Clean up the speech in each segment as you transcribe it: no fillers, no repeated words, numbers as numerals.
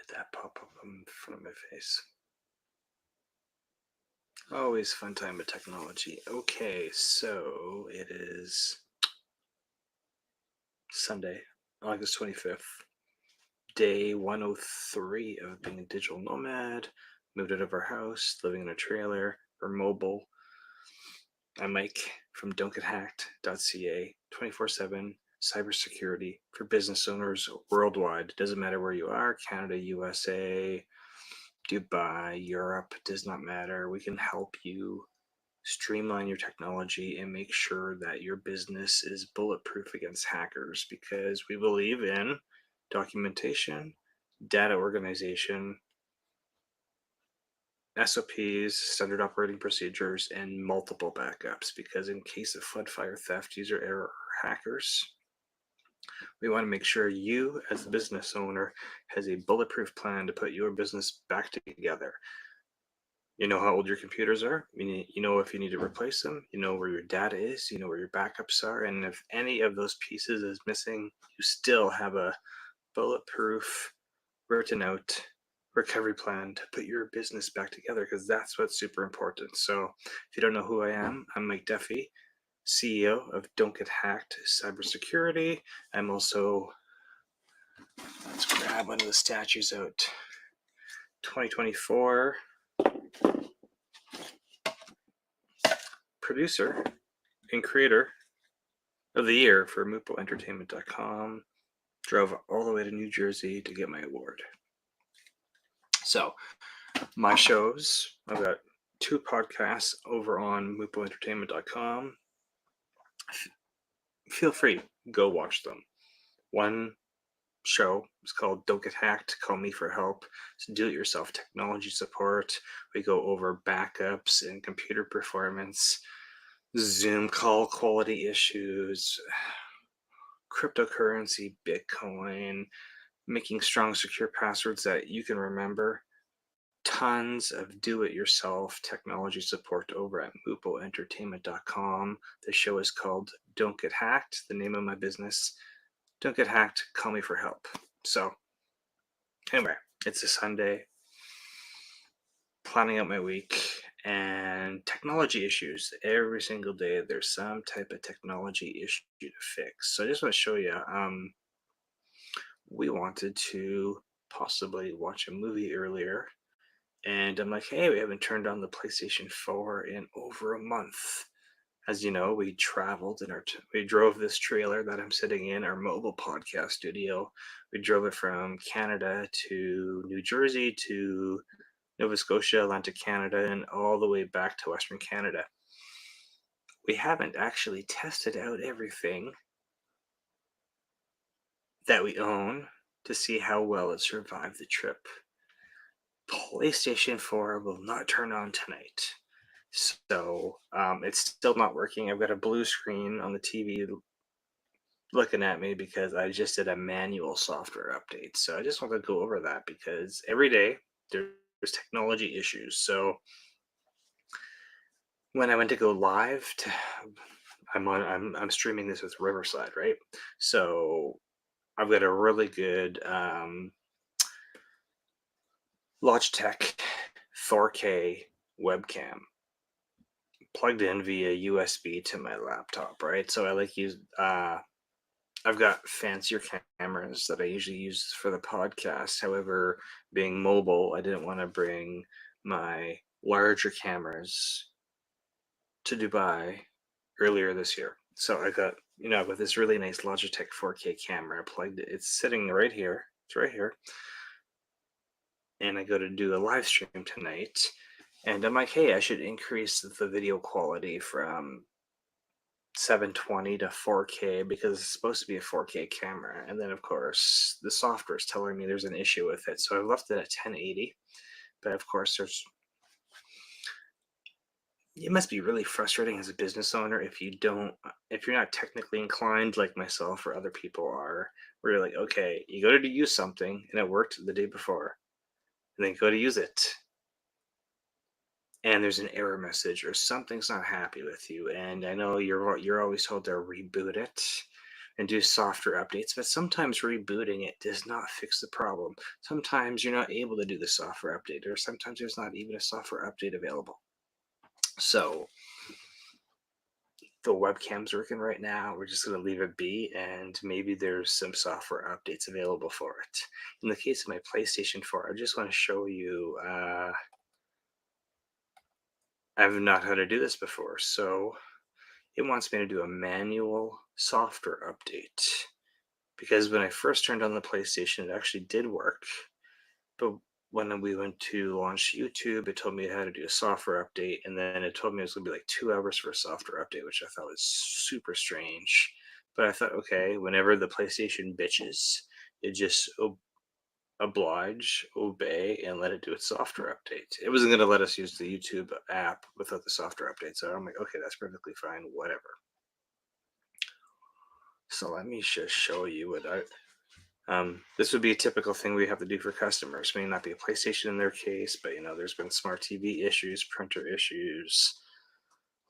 did that pop up in front of my face? Always fun time with technology. Okay, so it is Sunday, August 25th, day 103 of being a digital nomad. Moved out of our house, living in a trailer. We're mobile. I'm Mike from don'tgethacked.ca, 24/7 cybersecurity for business owners worldwide. Doesn't matter where you are, Canada, USA, Dubai, Europe, does not matter. We can help you streamline your technology and make sure that your business is bulletproof against hackers, because we believe in documentation, data organization, SOPs, standard operating procedures, and multiple backups, because in case of flood, fire, theft, user error, or hackers, we want to make sure you as the business owner has a bulletproof plan to put your business back together. You know how old your computers are. You know if you need to replace them. You know where your data is. You know where your backups are. And if any of those pieces is missing, you still have a bulletproof, written out recovery plan to put your business back together, because that's what's super important. So if you don't know who I am, I'm Mike Duffy, CEO of Don't Get Hacked Cybersecurity. I'm also, let's grab one of the statues out, 2024 producer and creator of the year for MupoEntertainment.com. Drove all the way to New Jersey to get my award. So, my shows, I've got 2 podcasts over on MupoEntertainment.com. Feel free, go watch them. One show is called Don't Get Hacked, Call Me for Help. It's do-it-yourself technology support. We go over backups and computer performance, Zoom call quality issues, cryptocurrency, Bitcoin, making strong, secure passwords that you can remember. Tons of do-it-yourself technology support over at MupoEntertainment.com. The show is called Don't Get Hacked, the name of my business. Don't get hacked, call me for help. So, anyway, it's a Sunday, planning out my week, and technology issues. Every single day, there's some type of technology issue to fix. So I just want to show you, we wanted to possibly watch a movie earlier, and I'm like, hey, we haven't turned on the PlayStation 4 in over a month. As you know, we traveled in we drove this trailer that I'm sitting in, our mobile podcast studio. We drove it from Canada to New Jersey to Nova Scotia, Atlantic Canada, and all the way back to Western Canada. We haven't actually tested out everything that we own to see how well it survived the trip. PlayStation 4 will not turn on tonight. So it's still not working. I've got a blue screen on the TV looking at me because I just did a manual software update. So I just want to go over that, because every day there's technology issues. So when I went to go live, I'm streaming this with Riverside, right? So I've got a really good Logitech 4K webcam plugged in via USB to my laptop, right? So I like use I've got fancier cameras that I usually use for the podcast. However, being mobile, I didn't want to bring my larger cameras to Dubai earlier this year. So I got, with this really nice Logitech 4K camera plugged. It's sitting right here. It's right here. And I go to do a live stream tonight. And I'm like, hey, I should increase the video quality from 720 to 4K, because it's supposed to be a 4K camera. And then, of course, the software is telling me there's an issue with it. So I've left it at 1080. But of course, it must be really frustrating as a business owner if you're not technically inclined like myself or other people are, where you're like, okay, you go to use something and it worked the day before, and then go to use it and there's an error message or something's not happy with you. And I know you're always told to reboot it, and do software updates, but sometimes rebooting it does not fix the problem. Sometimes you're not able to do the software update, or sometimes there's not even a software update available. So the webcam's working right now. We're just going to leave it be, and maybe there's some software updates available for it. In the case of my PlayStation 4, I just want to show you. I've not had to do this before, so it wants me to do a manual software update. Because when I first turned on the PlayStation, it actually did work. But when we went to launch YouTube, it told me I had to do a software update. And then it told me it was going to be like 2 hours for a software update, which I thought was super strange. But I thought, okay, whenever the PlayStation bitches, it just obey, and let it do its software update. It wasn't going to let us use the YouTube app without the software update. So I'm like, okay, that's perfectly fine, whatever. So let me just show you what this would be a typical thing we have to do for customers. May not be a PlayStation in their case, but there's been smart TV issues, printer issues,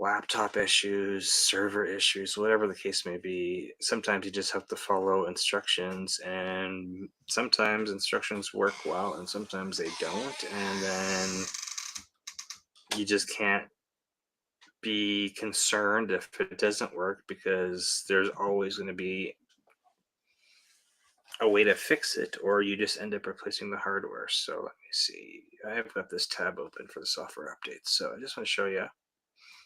laptop issues, server issues, whatever the case may be. Sometimes you just have to follow instructions, and sometimes instructions work well, and sometimes they don't, and then you just can't be concerned if it doesn't work, because there's always going to be a way to fix it, or you just end up replacing the hardware. So let me see. I've got this tab open for the software updates. So I just want to show you.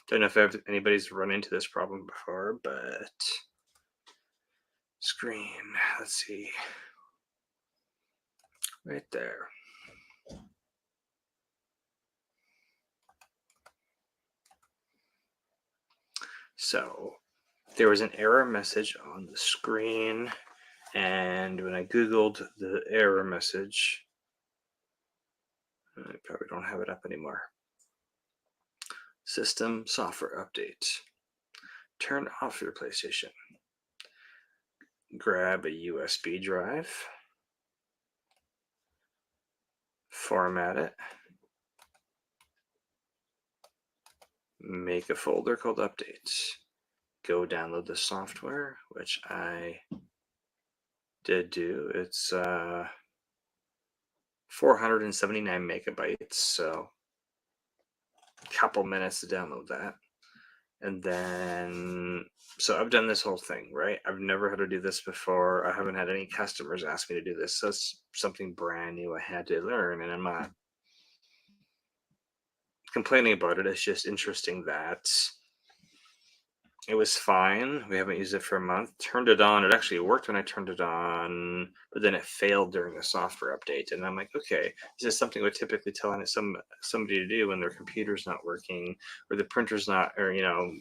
Don't know if anybody's run into this problem before, but screen. Let's see. Right there. So there was an error message on the screen, and when I Googled the error message, I probably don't have it up anymore. System software update. Turn off your PlayStation. Grab a USB drive. Format it. Make a folder called updates. Go download the software, which I did do. It's 479 megabytes, so a couple minutes to download that. And then, so I've done this whole thing, right? I've never had to do this before. I haven't had any customers ask me to do this. So it's something brand new I had to learn, and I'm not complaining about it. It's just interesting that it was fine. We haven't used it for a month. Turned it on. It actually worked when I turned it on, but then it failed during the software update. And I'm like, okay, this is something we're typically telling somebody to do when their computer's not working, or the printer's not, or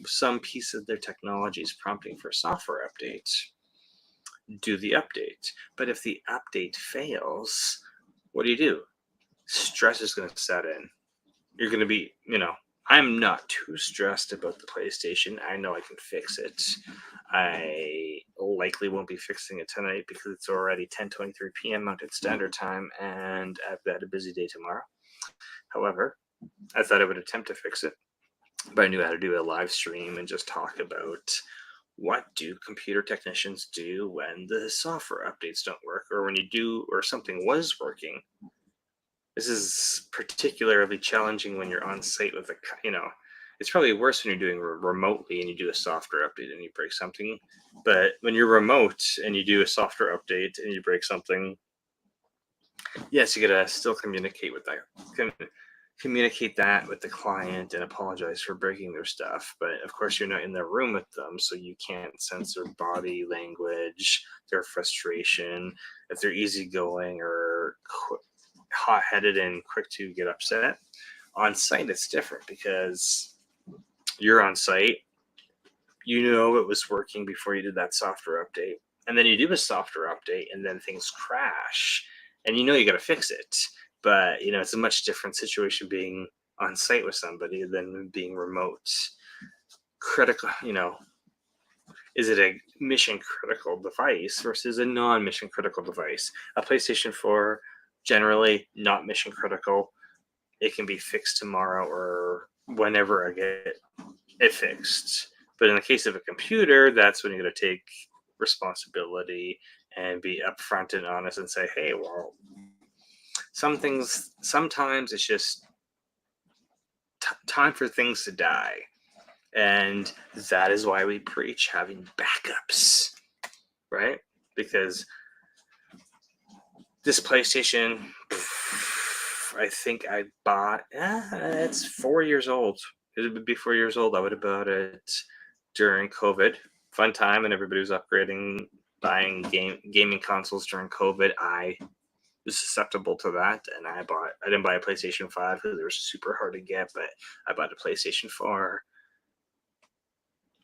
some piece of their technology is prompting for a software update. Do the update. But if the update fails, what do? Stress is going to set in. You're going to be, I'm not too stressed about the PlayStation. I know I can fix it. I likely won't be fixing it tonight because it's already 10:23 p.m. Mountain Standard Time, and I've got a busy day tomorrow. However, I thought I would attempt to fix it, but I knew how to do a live stream and just talk about what do computer technicians do when the software updates don't work, or when you do, or something was working. This is particularly challenging when you're on site with it's probably worse when you're doing remotely and you do a software update and you break something. But when you're remote and you do a software update and you break something, yes, you gotta still communicate with that. Communicate that with the client and apologize for breaking their stuff. But of course, you're not in the room with them, so you can't sense their body language, their frustration, if they're easygoing or hot-headed and quick to get upset. On site, it's different because you're on site. It was working before you did that software update, and then you do a software update, and then things crash, and you got to fix it. But it's a much different situation being on site with somebody than being remote. Critical, is it a mission critical device versus a non-mission critical device? A PlayStation 4, generally not mission critical. It can be fixed tomorrow or whenever I get it fixed. But in the case of a computer, that's when you're going to take responsibility and be upfront and honest and say, hey, well, sometimes it's just time for things to die. And that is why we preach having backups, right? Because this PlayStation, I think I bought, it's 4 years old. It would be 4 years old. I would have bought it during COVID. Fun time, and everybody was upgrading, buying gaming consoles during COVID. I was susceptible to that, and I didn't buy a PlayStation 5 because they were super hard to get, but I bought a PlayStation 4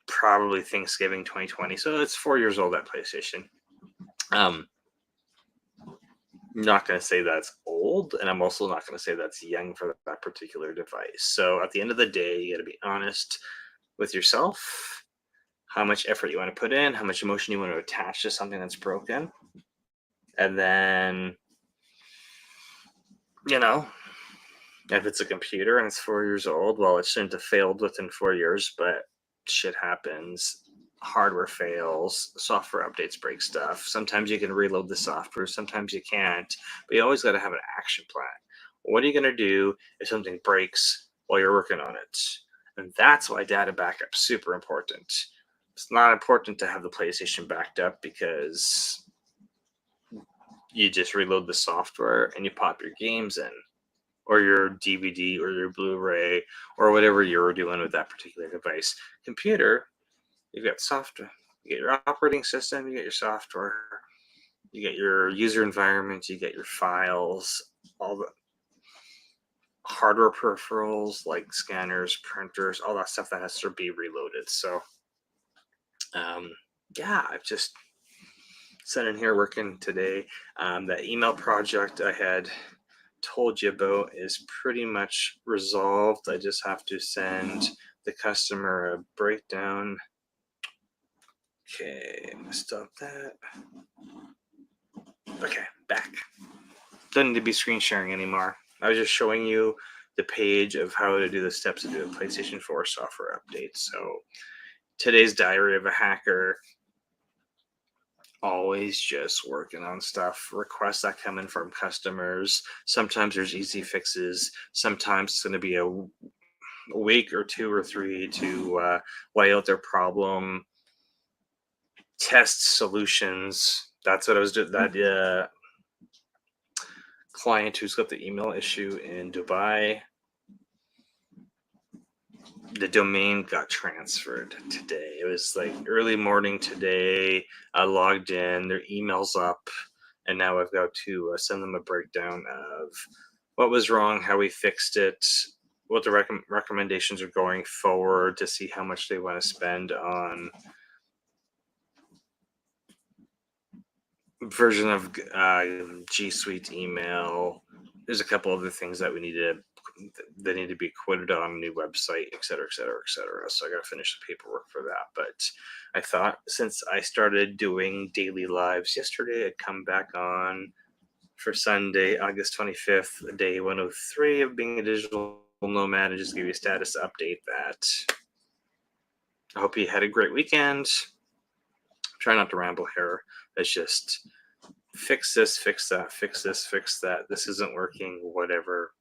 probably Thanksgiving 2020. So it's 4 years old, that PlayStation. I'm not going to say that's old, and I'm also not going to say that's young for that particular device. So at the end of the day, you got to be honest with yourself, how much effort you want to put in, how much emotion you want to attach to something that's broken. And then, if it's a computer and it's 4 years old, well, it shouldn't have failed within 4 years, but shit happens. Hardware fails, software updates break stuff. Sometimes you can reload the software, sometimes you can't, but you always got to have an action plan. What are you going to do if something breaks while you're working on it? And that's why data backup's super important. It's not important to have the PlayStation backed up because you just reload the software and you pop your games in, or your DVD or your Blu-ray or whatever you're doing with that particular device. Computer, you've got software, you get your operating system, you get your software, you get your user environment, you get your files, all the hardware peripherals like scanners, printers, all that stuff that has to be reloaded. So, I've just sitting here working today. That email project I had told you about is pretty much resolved. I just have to send the customer a breakdown. Okay, I'm gonna stop that. Okay, back. Doesn't need to be screen sharing anymore. I was just showing you the page of how to do the steps to do a PlayStation 4 software update. So today's diary of a hacker, always just working on stuff, requests that come in from customers. Sometimes there's easy fixes. Sometimes it's going to be a week or 2 or 3 to lay out their problem, test solutions. That's what I was doing. That client who's got the email issue in Dubai, the domain got transferred today. It was like early morning today. I logged in, their email's up, and now I've got to send them a breakdown of what was wrong, how we fixed it, what the recommendations are going forward, to see how much they want to spend on version of G Suite email. There's a couple other things that need to be quoted on a new website, et cetera, et cetera, et cetera. So I got to finish the paperwork for that. But I thought, since I started doing daily lives yesterday, I'd come back on for Sunday, August 25th, day 103 of being a digital nomad, and just give you a status update that I hope you had a great weekend. Try not to ramble here. It's just fix this, fix that, fix this, fix that. This isn't working, whatever.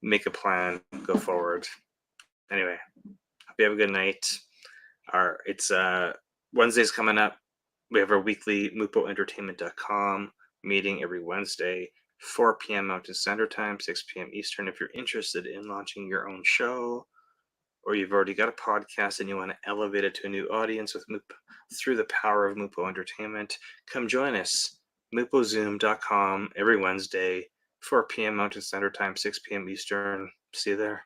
Make a plan, go forward. Anyway, hope you have a good night. It's Wednesday's coming up. We have our weekly MupoEntertainment.com meeting every Wednesday, 4 p.m. Mountain Standard Time, 6 p.m. Eastern. If you're interested in launching your own show, or you've already got a podcast and you want to elevate it to a new audience through the power of Mupo Entertainment, come join us. MupoZoom.com every Wednesday, 4 p.m. Mountain Standard Time, 6 p.m. Eastern. See you there.